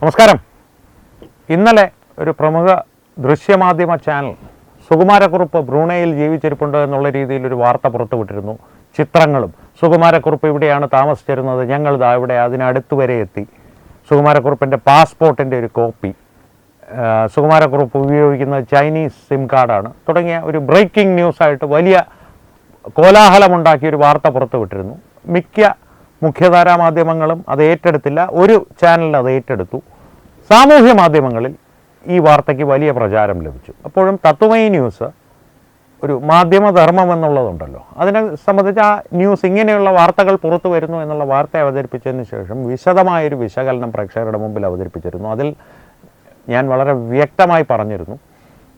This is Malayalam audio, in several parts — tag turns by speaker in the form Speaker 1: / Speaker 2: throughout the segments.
Speaker 1: നമസ്കാരം. ഇന്നലെ ഒരു പ്രമുഖ ദൃശ്യമാധ്യമ ചാനൽ സുകുമാരക്കുറുപ്പ് ബ്രൂണയിൽ ജീവിച്ചിരിപ്പുണ്ട് എന്നുള്ള രീതിയിൽ ഒരു വാർത്ത പുറത്തുവിട്ടിരുന്നു. ചിത്രങ്ങളും സുകുമാരക്കുറുപ്പ് ഇവിടെയാണ് താമസിച്ചിരുന്നത്, ഞങ്ങൾ ഇവിടെ അതിനടുത്ത് വരെ എത്തി, സുകുമാരക്കുറുപ്പിൻ്റെ പാസ്പോർട്ടിൻ്റെ ഒരു കോപ്പി, സുകുമാരക്കുറുപ്പ് ഉപയോഗിക്കുന്നത് ചൈനീസ് സിം കാർഡാണ് തുടങ്ങിയ ഒരു ബ്രേക്കിംഗ് ന്യൂസായിട്ട് വലിയ കോലാഹലമുണ്ടാക്കിയ ഒരു വാർത്ത പുറത്തുവിട്ടിരുന്നു. മിക്ക മുഖ്യധാരാ മാധ്യമങ്ങളും അത് ഏറ്റെടുത്തില്ല, ഒരു ചാനലിൽ അത് ഏറ്റെടുത്തു. സാമൂഹ്യ മാധ്യമങ്ങളിൽ ഈ വാർത്തയ്ക്ക് വലിയ പ്രചാരം ലഭിച്ചു. അപ്പോഴും തത്വമയി ന്യൂസ് ഒരു മാധ്യമധർമ്മം എന്നുള്ളതുണ്ടല്ലോ, അതിനെ സംബന്ധിച്ച് ആ ന്യൂസ് ഇങ്ങനെയുള്ള വാർത്തകൾ പുറത്തു വരുന്നു എന്നുള്ള വാർത്ത അവതരിപ്പിച്ചതിന് ശേഷം വിശദമായൊരു വിശകലനം പ്രേക്ഷകരുടെ മുമ്പിൽ അവതരിപ്പിച്ചിരുന്നു. അതിൽ ഞാൻ വളരെ വ്യക്തമായി പറഞ്ഞിരുന്നു,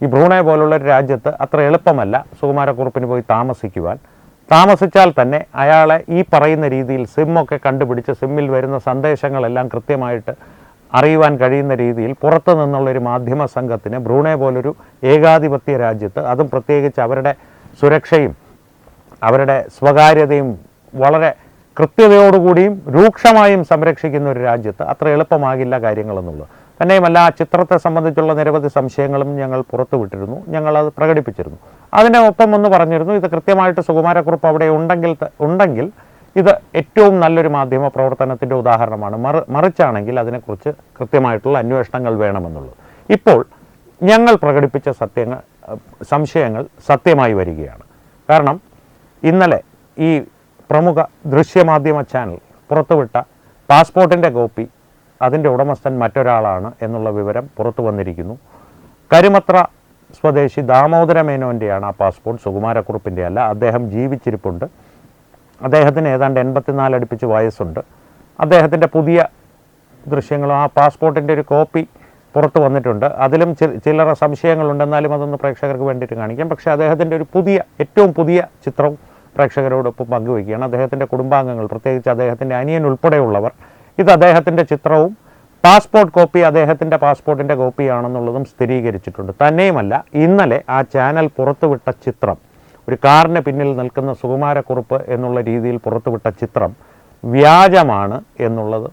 Speaker 1: ഈ ബ്രൂണൈ പോലുള്ളൊരു രാജ്യത്ത് അത്ര എളുപ്പമല്ല സുകുമാരക്കുറുപ്പിന് പോയി താമസിക്കുവാൻ. താമസിച്ചാൽ തന്നെ അയാളെ ഈ പറയുന്ന രീതിയിൽ സിമ്മൊക്കെ കണ്ടുപിടിച്ച് സിമ്മിൽ വരുന്ന സന്ദേശങ്ങളെല്ലാം കൃത്യമായിട്ട് അറിയുവാൻ കഴിയുന്ന രീതിയിൽ പുറത്തു നിന്നുള്ളൊരു മാധ്യമ സംഘത്തിന് ബ്രൂണൈ പോലൊരു ഏകാധിപത്യ രാജ്യത്ത്, അതും പ്രത്യേകിച്ച് അവരുടെ സുരക്ഷയും അവരുടെ സ്വകാര്യതയും വളരെ കൃത്യതയോടുകൂടിയും രൂക്ഷമായും സംരക്ഷിക്കുന്ന ഒരു രാജ്യത്ത് അത്ര എളുപ്പമാകില്ല കാര്യങ്ങളെന്നുള്ളത്. തന്നെയുമല്ല, ആ ചിത്രത്തെ സംബന്ധിച്ചുള്ള നിരവധി സംശയങ്ങളും ഞങ്ങൾ പുറത്തുവിട്ടിരുന്നു, ഞങ്ങളത് പ്രകടിപ്പിച്ചിരുന്നു. അതിൻ്റെ ഒപ്പം ഒന്ന് പറഞ്ഞിരുന്നു, ഇത് കൃത്യമായിട്ട് സുകുമാരക്കുറുപ്പ് അവിടെ ഉണ്ടെങ്കിൽ ഇത് ഏറ്റവും നല്ലൊരു മാധ്യമ പ്രവർത്തനത്തിൻ്റെ ഉദാഹരണമാണ്, മറിച്ചാണെങ്കിൽ അതിനെക്കുറിച്ച് കൃത്യമായിട്ടുള്ള അന്വേഷണങ്ങൾ വേണമെന്നുള്ളത്. ഇപ്പോൾ ഞങ്ങൾ പ്രകടിപ്പിച്ച സംശയങ്ങൾ സത്യമായി വരികയാണ്. കാരണം ഇന്നലെ ഈ പ്രമുഖ ദൃശ്യമാധ്യമ ചാനൽ പുറത്തുവിട്ട പാസ്പോർട്ടിൻ്റെ കോപ്പി അതിൻ്റെ ഉടമസ്ഥൻ മറ്റൊരാളാണ് എന്നുള്ള വിവരം പുറത്തു വന്നിരിക്കുന്നു. കരുമത്ര സ്വദേശി ദാമോദര മേനോൻ്റെയാണ് ആ പാസ്പോർട്ട്, സുകുമാരക്കുറുപ്പിൻ്റെ അല്ല. അദ്ദേഹം ജീവിച്ചിരിപ്പുണ്ട്. അദ്ദേഹത്തിന് ഏതാണ്ട് 84 അടുപ്പിച്ച് വയസ്സുണ്ട്. അദ്ദേഹത്തിൻ്റെ പുതിയ ദൃശ്യങ്ങളും ആ പാസ്പോർട്ടിൻ്റെ ഒരു കോപ്പി പുറത്തു വന്നിട്ടുണ്ട്. അതിലും ചില്ലറ സംശയങ്ങളുണ്ട്, എന്നാലും അതൊന്ന് പ്രേക്ഷകർക്ക് വേണ്ടിയിട്ട് കാണിക്കാം. പക്ഷേ അദ്ദേഹത്തിൻ്റെ ഒരു ഏറ്റവും പുതിയ ചിത്രവും പ്രേക്ഷകരോടൊപ്പം പങ്കുവയ്ക്കുകയാണ്. അദ്ദേഹത്തിൻ്റെ കുടുംബാംഗങ്ങൾ, പ്രത്യേകിച്ച് അദ്ദേഹത്തിൻ്റെ അനിയൻ ഉൾപ്പെടെയുള്ളവർ, ഇത് അദ്ദേഹത്തിൻ്റെ ചിത്രവും പാസ്പോർട്ട് കോപ്പി അദ്ദേഹത്തിൻ്റെ പാസ്പോർട്ടിൻ്റെ കോപ്പിയാണെന്നുള്ളതും സ്ഥിരീകരിച്ചിട്ടുണ്ട്. തന്നെയുമല്ല, ഇന്നലെ ആ ചാനൽ പുറത്തുവിട്ട ചിത്രം, ഒരു കാറിന് പിന്നിൽ നിൽക്കുന്ന സുകുമാരക്കുറുപ്പ് എന്നുള്ള രീതിയിൽ പുറത്തുവിട്ട ചിത്രം വ്യാജമാണ് എന്നുള്ളത്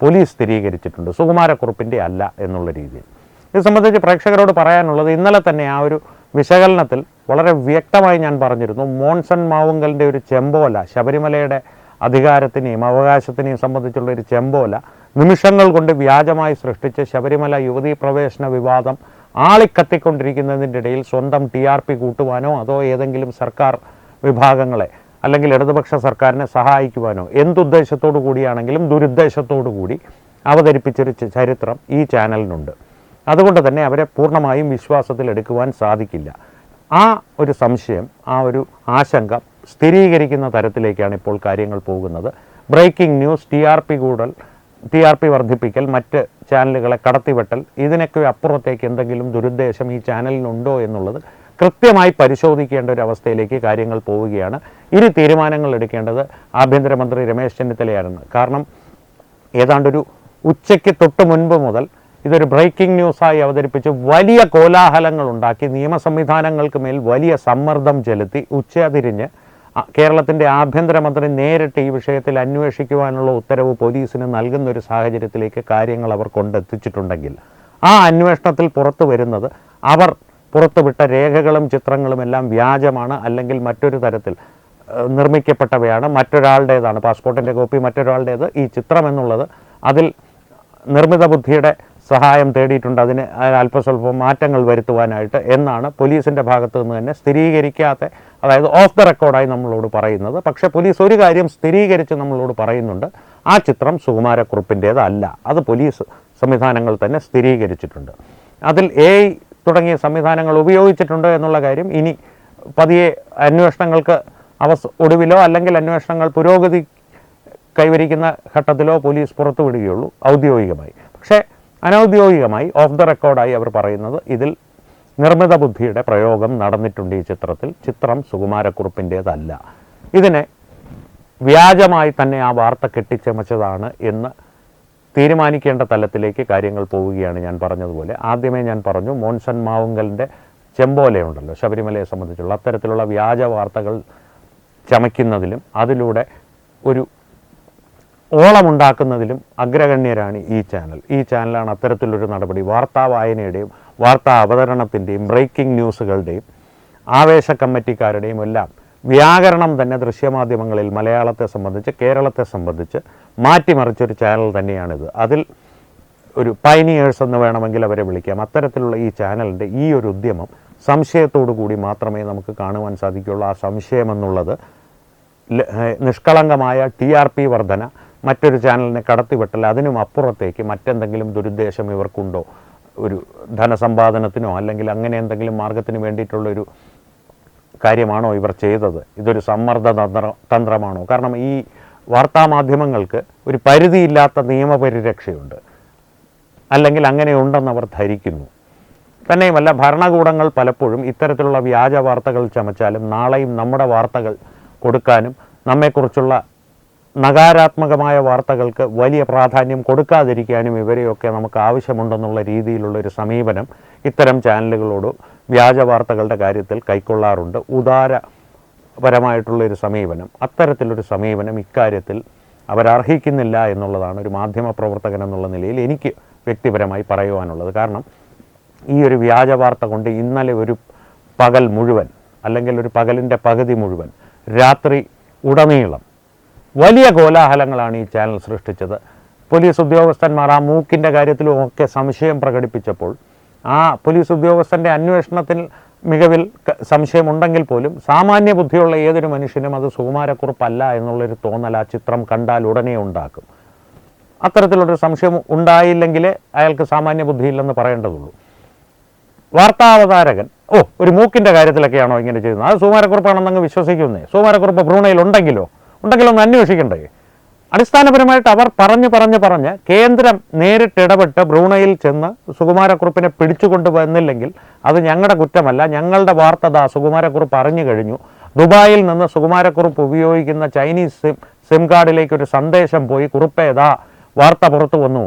Speaker 1: പോലീസ് സ്ഥിരീകരിച്ചിട്ടുണ്ട്, സുകുമാരക്കുറുപ്പിൻ്റെ അല്ല എന്നുള്ള രീതിയിൽ. ഇത് സംബന്ധിച്ച് പ്രേക്ഷകരോട് പറയാനുള്ളത്, ഇന്നലെ തന്നെ ആ ഒരു വിശകലനത്തിൽ വളരെ വ്യക്തമായി ഞാൻ പറഞ്ഞിരുന്നു, മോൺസൺ മാവുങ്കലിൻ്റെ ഒരു ചെമ്പോല, ശബരിമലയുടെ അധികാരത്തിനെയും അവകാശത്തിനെയും സംബന്ധിച്ചുള്ള ഒരു ചെമ്പോല നിമിഷങ്ങൾ കൊണ്ട് വ്യാജമായി സൃഷ്ടിച്ച് ശബരിമല യുവതീ പ്രവേശന വിവാദം ആളിക്കത്തിക്കൊണ്ടിരിക്കുന്നതിൻ്റെ ഇടയിൽ സ്വന്തം TRP കൂട്ടുവാനോ അതോ ഏതെങ്കിലും സർക്കാർ വിഭാഗങ്ങളെ അല്ലെങ്കിൽ ഇടതുപക്ഷ സർക്കാരിനെ സഹായിക്കുവാനോ എന്തുദ്ദേശത്തോടു കൂടിയാണെങ്കിലും ദുരുദ്ദേശത്തോടു കൂടി അവതരിപ്പിച്ചൊരു ചരിത്രം ഈ ചാനലിനുണ്ട്. അതുകൊണ്ട് തന്നെ അവരെ പൂർണ്ണമായും വിശ്വാസത്തിലെടുക്കുവാൻ സാധിക്കില്ല. ആ ഒരു സംശയം, ആ ഒരു ആശങ്ക സ്ഥിരീകരിക്കുന്ന തരത്തിലേക്കാണ് ഇപ്പോൾ കാര്യങ്ങൾ പോകുന്നത്. ബ്രേക്കിംഗ് ന്യൂസ്, TRP വർദ്ധിപ്പിക്കൽ, മറ്റ് ചാനലുകളെ കടത്തിവെട്ടൽ, ഇതിനൊക്കെ അപ്പുറത്തേക്ക് എന്തെങ്കിലും ദുരുദ്ദേശം ഈ ചാനലിനുണ്ടോ എന്നുള്ളത് കൃത്യമായി പരിശോധിക്കേണ്ട ഒരു അവസ്ഥയിലേക്ക് കാര്യങ്ങൾ പോവുകയാണ്. ഇനി തീരുമാനങ്ങൾ എടുക്കേണ്ടത് ആഭ്യന്തരമന്ത്രി രമേശ് ചെന്നിത്തലയാണ്. കാരണം ഏതാണ്ടൊരു ഉച്ചയ്ക്ക് തൊട്ട് മുൻപ് മുതൽ ഇതൊരു ബ്രേക്കിംഗ് ന്യൂസായി അവതരിപ്പിച്ച് വലിയ കോലാഹലങ്ങൾ ഉണ്ടാക്കി, നിയമ സംവിധാനങ്ങൾക്ക് മേൽ വലിയ സമ്മർദ്ദം ചെലുത്തി, ഉച്ചതിരിഞ്ഞ് കേരളത്തിൻ്റെ ആഭ്യന്തരമന്ത്രി നേരിട്ട് ഈ വിഷയത്തിൽ അന്വേഷിക്കുവാനുള്ള ഉത്തരവ് പോലീസിന് നൽകുന്നൊരു സാഹചര്യത്തിലേക്ക് കാര്യങ്ങൾ അവർ കൊണ്ടെത്തിച്ചിട്ടുണ്ടെങ്കിൽ, ആ അന്വേഷണത്തിൽ പുറത്തു വരുന്നത് അവർ പുറത്തുവിട്ട രേഖകളും ചിത്രങ്ങളും എല്ലാം വ്യാജമാണ്, അല്ലെങ്കിൽ മറ്റൊരു തരത്തിൽ നിർമ്മിക്കപ്പെട്ടവയാണ്, മറ്റൊരാളുടേതാണ്, പാസ്പോർട്ടിൻ്റെ കോപ്പി മറ്റൊരാളുടേത്, ഈ ചിത്രം എന്നുള്ളത് അതിൽ നിർമ്മിത ബുദ്ധിയുടെ സഹായം തേടിയിട്ടുണ്ട്, അതിന് അല്പസ്വല്പം മാറ്റങ്ങൾ വരുത്തുവാനായിട്ട് എന്നാണ് പോലീസിൻ്റെ ഭാഗത്തു നിന്ന് തന്നെ സ്ഥിരീകരിക്കാത്ത, അതായത് ഓഫ് ദ റെക്കോർഡായി നമ്മളോട് പറയുന്നത്. പക്ഷേ പോലീസ് ഒരു കാര്യം സ്ഥിരീകരിച്ച് നമ്മളോട് പറയുന്നുണ്ട്, ആ ചിത്രം സുകുമാരക്കുറുപ്പിൻ്റേതല്ല. അത് പോലീസ് സംവിധാനങ്ങൾ തന്നെ സ്ഥിരീകരിച്ചിട്ടുണ്ട്. അതിൽ AI തുടങ്ങിയ സംവിധാനങ്ങൾ ഉപയോഗിച്ചിട്ടുണ്ട് എന്നുള്ള കാര്യം ഇനി പതിയെ അന്വേഷണങ്ങൾക്ക് ഒടുവിലോ അല്ലെങ്കിൽ അന്വേഷണങ്ങൾ പുരോഗതി കൈവരിക്കുന്ന ഘട്ടത്തിലോ പോലീസ് പുറത്തുവിടുകയുള്ളൂ ഔദ്യോഗികമായി. പക്ഷേ അനൗദ്യോഗികമായി ഓഫ് ദ റെക്കോർഡായി അവർ പറയുന്നത്, ഇതിൽ നിർമ്മിത ബുദ്ധിയുടെ പ്രയോഗം നടന്നിട്ടുണ്ട് ഈ ചിത്രത്തിൽ, ചിത്രം സുകുമാരക്കുറുപ്പിൻ്റേതല്ല. ഇതിനെ വ്യാജമായി തന്നെ ആ വാർത്ത കെട്ടിച്ചമച്ചതാണ് എന്ന് തീരുമാനിക്കേണ്ട തലത്തിലേക്ക് കാര്യങ്ങൾ പോവുകയാണ്. ഞാൻ പറഞ്ഞതുപോലെ, ആദ്യമേ ഞാൻ പറഞ്ഞു, മോൺസൺ മാവുങ്കലിൻ്റെ ചെമ്പോലയുണ്ടല്ലോ ശബരിമലയെ സംബന്ധിച്ചുള്ള, അത്തരത്തിലുള്ള വ്യാജ വാർത്തകൾ ചമയ്ക്കുന്നതിലും അതിലൂടെ ഒരു ഓളമുണ്ടാക്കുന്നതിലും അഗ്രഗണ്യരാണ് ഈ ചാനൽ. ഈ ചാനലാണ് അത്തരത്തിലൊരു നടപടി വാർത്താ വായനയുടെയും വാർത്താ അവതരണത്തിൻ്റെയും ബ്രേക്കിംഗ് ന്യൂസുകളുടെയും ആവേശ കമ്മിറ്റിക്കാരുടെയും എല്ലാം വ്യാകരണം തന്നെ ദൃശ്യമാധ്യമങ്ങളിൽ മലയാളത്തെ സംബന്ധിച്ച് കേരളത്തെ സംബന്ധിച്ച് മാറ്റിമറിച്ചൊരു ചാനൽ തന്നെയാണിത്. അതിൽ ഒരു പൈനിയേഴ്സ് എന്ന് വേണമെങ്കിൽ അവരെ വിളിക്കാം. അത്തരത്തിലുള്ള ഈ ചാനലിൻ്റെ ഈ ഒരു ഉദ്യമം സംശയത്തോടു കൂടി മാത്രമേ നമുക്ക് കാണുവാൻ സാധിക്കുകയുള്ളൂ. ആ സംശയമെന്നുള്ളത് നിഷ്കളങ്കമായ TRP വർധന, മറ്റൊരു ചാനലിനെ കടത്തിവിട്ടൽ, അതിനും അപ്പുറത്തേക്ക് മറ്റെന്തെങ്കിലും ദുരുദ്ദേശം ഇവർക്കുണ്ടോ, ഒരു ധനസമ്പാദനത്തിനോ അല്ലെങ്കിൽ അങ്ങനെ എന്തെങ്കിലും മാർഗത്തിന് വേണ്ടിയിട്ടുള്ളൊരു കാര്യമാണോ ഇവർ ചെയ്തത്? ഇതൊരു സമ്മർദ്ദ തന്ത്രമാണോ? കാരണം ഈ വാർത്താമാധ്യമങ്ങൾക്ക് ഒരു പരിധിയില്ലാത്ത നിയമപരിരക്ഷയുണ്ട്, അല്ലെങ്കിൽ അങ്ങനെയുണ്ടെന്ന് അവർ ധരിക്കുന്നു. തന്നെയുമല്ല, ഭരണകൂടങ്ങൾ പലപ്പോഴും ഇത്തരത്തിലുള്ള വ്യാജ വാർത്തകൾ ചമച്ചാലും നാളെയും നമ്മുടെ വാർത്തകൾ കൊടുക്കാനും നമ്മെക്കുറിച്ചുള്ള നകാരാത്മകമായ വാർത്തകൾക്ക് വലിയ പ്രാധാന്യം കൊടുക്കാതിരിക്കാനും ഇവരെയൊക്കെ നമുക്ക് ആവശ്യമുണ്ടെന്നുള്ള രീതിയിലുള്ളൊരു സമീപനം ഇത്തരം ചാനലുകളോട് വ്യാജ വാർത്തകളുടെ കാര്യത്തിൽ കൈക്കൊള്ളാറുണ്ട്. ഉദാരപരമായിട്ടുള്ളൊരു സമീപനം, അത്തരത്തിലൊരു സമീപനം ഇക്കാര്യത്തിൽ അവരർഹിക്കുന്നില്ല എന്നുള്ളതാണ് ഒരു മാധ്യമ പ്രവർത്തകൻ എന്നുള്ള നിലയിൽ എനിക്ക് വ്യക്തിപരമായി പറയുവാനുള്ളത്. കാരണം ഈ ഒരു വ്യാജ വാർത്ത കൊണ്ട് ഇന്നലെ ഒരു പകൽ മുഴുവൻ, അല്ലെങ്കിൽ ഒരു പകലിൻ്റെ പകുതി മുഴുവൻ, രാത്രി ഉടനീളം വലിയ കോലാഹലങ്ങളാണ് ഈ ചാനൽ സൃഷ്ടിച്ചത്. പോലീസ് ഉദ്യോഗസ്ഥന്മാർ ആ മൂക്കിൻ്റെ കാര്യത്തിലും ഒക്കെ സംശയം പ്രകടിപ്പിച്ചപ്പോൾ ആ പോലീസ് ഉദ്യോഗസ്ഥൻ്റെ അന്വേഷണത്തിൽ മികവിൽ സംശയമുണ്ടെങ്കിൽ പോലും സാമാന്യ ബുദ്ധിയുള്ള ഏതൊരു മനുഷ്യനും അത് സുകുമാരക്കുറുപ്പല്ല എന്നുള്ളൊരു തോന്നൽ ആ ചിത്രം കണ്ടാൽ ഉടനെ ഉണ്ടാക്കും. അത്തരത്തിലുള്ളൊരു സംശയം ഉണ്ടായില്ലെങ്കിലേ അയാൾക്ക് സാമാന്യ ബുദ്ധിയില്ലെന്ന് പറയേണ്ടതുള്ളൂ. വാർത്താവതാരകൻ ഒരു മൂക്കിൻ്റെ കാര്യത്തിലൊക്കെയാണോ ഇങ്ങനെ ചെയ്യുന്നത്, അത് സുകുമാരക്കുറുപ്പാണെന്നങ്ങ് വിശ്വസിക്കുന്നേ. സുകുമാരക്കുറുപ്പ് ബ്രൂണയിൽ ഉണ്ടെങ്കിലോ ഒന്ന് അന്വേഷിക്കണ്ടേ? അടിസ്ഥാനപരമായിട്ട് അവർ പറഞ്ഞ് കേന്ദ്രം നേരിട്ടിടപെട്ട് ബ്രൂണയിൽ ചെന്ന് സുകുമാരക്കുറുപ്പിനെ പിടിച്ചുകൊണ്ട് വന്നില്ലെങ്കിൽ അത് ഞങ്ങളുടെ കുറ്റമല്ല, ഞങ്ങളുടെ വാർത്ത സുകുമാരക്കുറുപ്പ് അറിഞ്ഞു കഴിഞ്ഞു. ദുബായിൽ നിന്ന് സുകുമാരക്കുറുപ്പ് ഉപയോഗിക്കുന്ന ചൈനീസ് സിം കാർഡിലേക്കൊരു സന്ദേശം പോയി, കുറുപ്പേതാ വാർത്ത പുറത്തു വന്നു,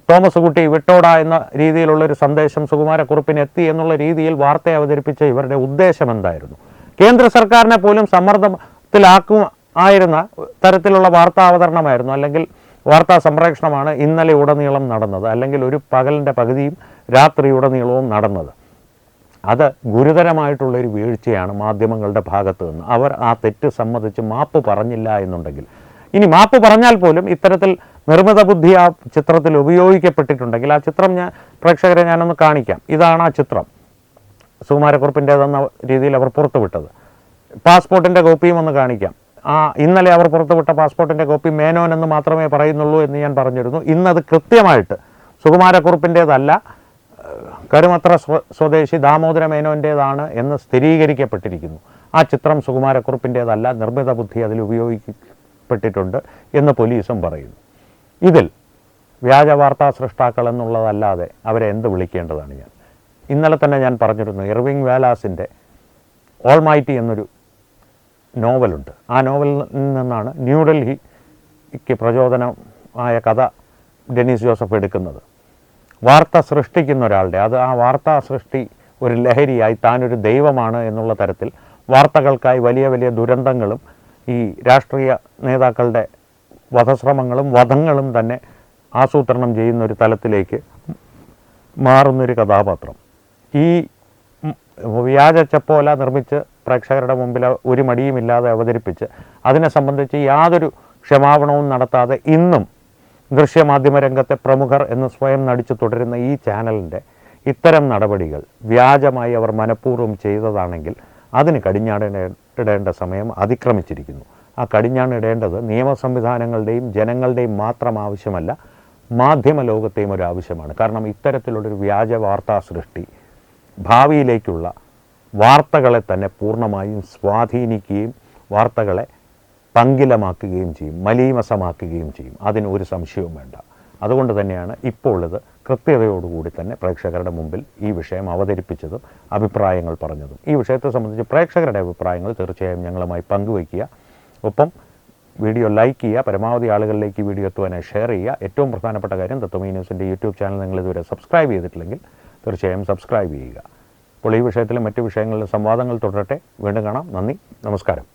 Speaker 1: തോമസ് കുട്ടി വിട്ടോടാ എന്ന രീതിയിലുള്ളൊരു സന്ദേശം സുകുമാരക്കുറുപ്പിന് എത്തി എന്നുള്ള രീതിയിൽ വാർത്തയെ അവതരിപ്പിച്ച ഇവരുടെ ഉദ്ദേശം എന്തായിരുന്നു? കേന്ദ്ര സർക്കാരിനെ പോലും സമ്മർദ്ദത്തിലാക്കുമായിരുന്ന തരത്തിലുള്ള വാർത്താ അവതരണമായിരുന്നു, അല്ലെങ്കിൽ വാർത്താ സംപ്രേഷണമാണ് ഇന്നലെ ഉടനീളം നടന്നത്, അല്ലെങ്കിൽ ഒരു പകലിൻ്റെ പകുതിയും രാത്രിയുടനീളവും നടന്നത്. അത് ഗുരുതരമായിട്ടുള്ളൊരു വീഴ്ചയാണ് മാധ്യമങ്ങളുടെ ഭാഗത്തു നിന്ന്. അവർ ആ തെറ്റ് സമ്മതിച്ച് മാപ്പ് പറഞ്ഞില്ല എന്നുണ്ടെങ്കിൽ, ഇനി മാപ്പ് പറഞ്ഞാൽ പോലും ഇത്തരത്തിൽ നിർമ്മിത ബുദ്ധി ആ ചിത്രത്തിൽ ഉപയോഗിക്കപ്പെട്ടിട്ടുണ്ടെങ്കിൽ, ആ ചിത്രം പ്രേക്ഷകരെ ഞാനൊന്ന് കാണിക്കാം. ഇതാണ് ആ ചിത്രം, സുകുമാരക്കുറുപ്പിൻ്റേതെന്ന രീതിയിൽ അവർ പുറത്തുവിട്ടത്. പാസ്പോർട്ടിൻ്റെ കോപ്പിയും ഒന്ന് കാണിക്കാം. ഇന്നലെ അവർ പുറത്തുവിട്ട പാസ്പോർട്ടിൻ്റെ കോപ്പി മേനോൻ എന്ന് മാത്രമേ പറയുന്നുള്ളൂ എന്ന് ഞാൻ പറഞ്ഞിരുന്നു. ഇന്നത് കൃത്യമായിട്ട് സുകുമാരക്കുറുപ്പിൻ്റേതല്ല, കരുമത്ര സ്വദേശി ദാമോദര മേനോൻ്റേതാണ് എന്ന് സ്ഥിരീകരിക്കപ്പെട്ടിരിക്കുന്നു. ആ ചിത്രം സുകുമാരക്കുറുപ്പിൻ്റേതല്ല, നിർമ്മിത ബുദ്ധി അതിൽ ഉപയോഗിക്കപ്പെട്ടിട്ടുണ്ട് എന്ന് പോലീസും പറയുന്നു. ഇതിൽ വ്യാജ വാർത്താ സൃഷ്ടാക്കൾ എന്നുള്ളതല്ലാതെ അവരെ എന്ത് വിളിക്കേണ്ടതാണ്? ഇന്നലെ തന്നെ ഞാൻ പറഞ്ഞിരുന്നു, ഇർവിങ് വാലാസിൻ്റെ ഓൾമൈറ്റി എന്നൊരു നോവലുണ്ട്. ആ നോവലിൽ നിന്നാണ് ന്യൂഡൽഹിക്ക് പ്രചോദനമായ കഥ ഡെനീസ് ജോസഫ് എടുക്കുന്നത്. വാർത്ത സൃഷ്ടിക്കുന്ന ഒരാളുടെ, ആ വാർത്താ സൃഷ്ടി ഒരു ലഹരിയായി താനൊരു ദൈവമാണ് എന്നുള്ള തരത്തിൽ വാർത്തകൾക്കായി വലിയ വലിയ ദുരന്തങ്ങളും ഈ രാഷ്ട്രീയ നേതാക്കളുടെ വധങ്ങളും തന്നെ ആസൂത്രണം ചെയ്യുന്നൊരു തലത്തിലേക്ക് മാറുന്നൊരു കഥാപാത്രം ഈ വ്യാജ ചെപ്പോല നിർമ്മിച്ച് പ്രേക്ഷകരുടെ മുമ്പിൽ ഒരു മടിയുമില്ലാതെ അവതരിപ്പിച്ച് അതിനെ സംബന്ധിച്ച് യാതൊരു ക്ഷമാപണവും നടത്താതെ ഇന്നും ദൃശ്യമാധ്യമ രംഗത്തെ പ്രമുഖർ എന്ന് സ്വയം നടിച്ചു തുടരുന്ന ഈ ചാനലിൻ്റെ ഇത്തരം നടപടികൾ വ്യാജമായി അവർ മനഃപൂർവ്വം ചെയ്തതാണെങ്കിൽ അതിന് കടിഞ്ഞാണിടേണ്ട സമയം അതിക്രമിച്ചിരിക്കുന്നു. ആ കടിഞ്ഞാണിടേണ്ടത് നിയമ സംവിധാനങ്ങളുടെയും ജനങ്ങളുടെയും മാത്രം ആവശ്യമല്ല, മാധ്യമ ലോകത്തെയും ഒരു ആവശ്യമാണ്. കാരണം ഇത്തരത്തിലുള്ളൊരു വ്യാജ വാർത്താ സൃഷ്ടി ഭാവിയിലേക്കുള്ള വാർത്തകളെ തന്നെ പൂർണ്ണമായും സ്വാധീനിക്കുകയും വാർത്തകളെ പങ്കിലമാക്കുകയും ചെയ്യും, മലീമസമാക്കുകയും ചെയ്യും. അതിന് ഒരു സംശയവും വേണ്ട. അതുകൊണ്ട് തന്നെയാണ് ഇപ്പോൾ ഇത് കൃത്യതയോടുകൂടി തന്നെ പ്രേക്ഷകരുടെ മുമ്പിൽ ഈ വിഷയം അവതരിപ്പിച്ചതും അഭിപ്രായങ്ങൾ പറഞ്ഞതും. ഈ വിഷയത്തെ സംബന്ധിച്ച് പ്രേക്ഷകരുടെ അഭിപ്രായങ്ങൾ തീർച്ചയായും ഞങ്ങളുമായി പങ്കുവയ്ക്കുക. ഒപ്പം വീഡിയോ ലൈക്ക് ചെയ്യുക, പരമാവധി ആളുകളിലേക്ക് വീഡിയോ എത്തുവാനായി ഷെയർ ചെയ്യുക. ഏറ്റവും പ്രധാനപ്പെട്ട കാര്യം, തത്വമയി ന്യൂസിൻ്റെ യൂട്യൂബ് ചാനൽ നിങ്ങൾ ഇതുവരെ സബ്സ്ക്രൈബ് ചെയ്തിട്ടില്ലെങ്കിൽ തീർച്ചയായും സബ്സ്ക്രൈബ് ചെയ്യുക. അപ്പോൾ ഈ വിഷയത്തിലും മറ്റു വിഷയങ്ങളിലും സംവാദങ്ങൾ തുടരട്ടെ. വീണ്ടും കാണാം. നന്ദി, നമസ്കാരം.